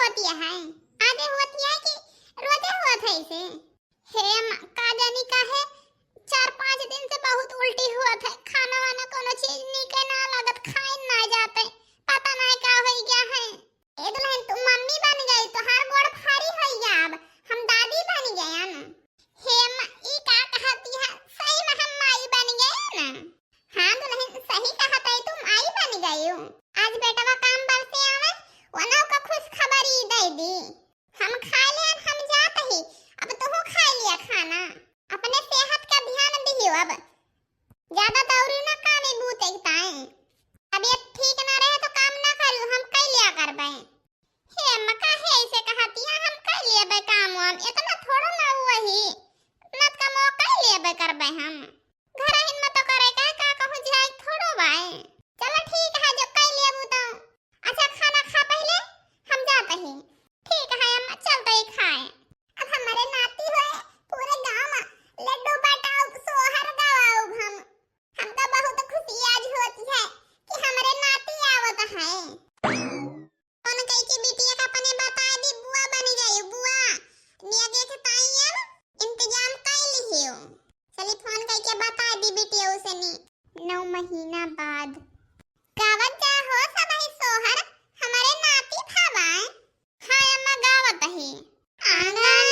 होती है आगे होती है कि रोजे हुआ था इसे। हे का जानी का है 4-5 दिन से बहुत उल्टी हुआ था। खाना वाना कोनो चीज निके ना लागत, खाए ना जाते, पता नहीं का हो गया है। ए दुल्हन तू मम्मी बन गई तो हर गोड़ भारी हो गया, अब हम दादी बन गए ना। हे ई का कहती है, सही में हम माई बन गए ना। हां दुल्हन सही कहता है, तुम आई बन गई हो। आज बेटा काम पर से आवे वनो का खुश खबर ही दे दी। हम खा ले, हम जात ही, अब तू खा लिया खाना। अपने सेहत का ध्यान दियो, अब ज्यादा दौड़ी ना कामे बूते ताए। तबीयत ठीक ना रहे तो काम ना करू, हम कर लिया करबे। हे मका है ऐसे कहती है, हम कर लेबे काम, हम इतना थोड़ा ना वही नत का मौका लेबे करबे। हम घर हिम्मत करे का कहूं जाए थोड़ो भाई। चलो ठीक है, जो कर लेबू तो अच्छा खाना खा पहले, हम जाते हैं। ठीक है हम चलते ही खाए। अब हमारे नाती हुए पूरे गांव में लड्डू बटाओ सोहर गवाओ। हमका बहुत खुशी आज होती है कि हमारे नाती आवत है। कौन कही की बिटिया का अपने बता दी बुआ बन गई, बुआ निया देख ताई अब इंतजाम कर लियो। चली फोन करके बता दी बिटिया उसे नी 9 महीना बाद गावत जा हो सब ही सोहर हमारे नाती था बाय। हां अम्मा गावत है आंगन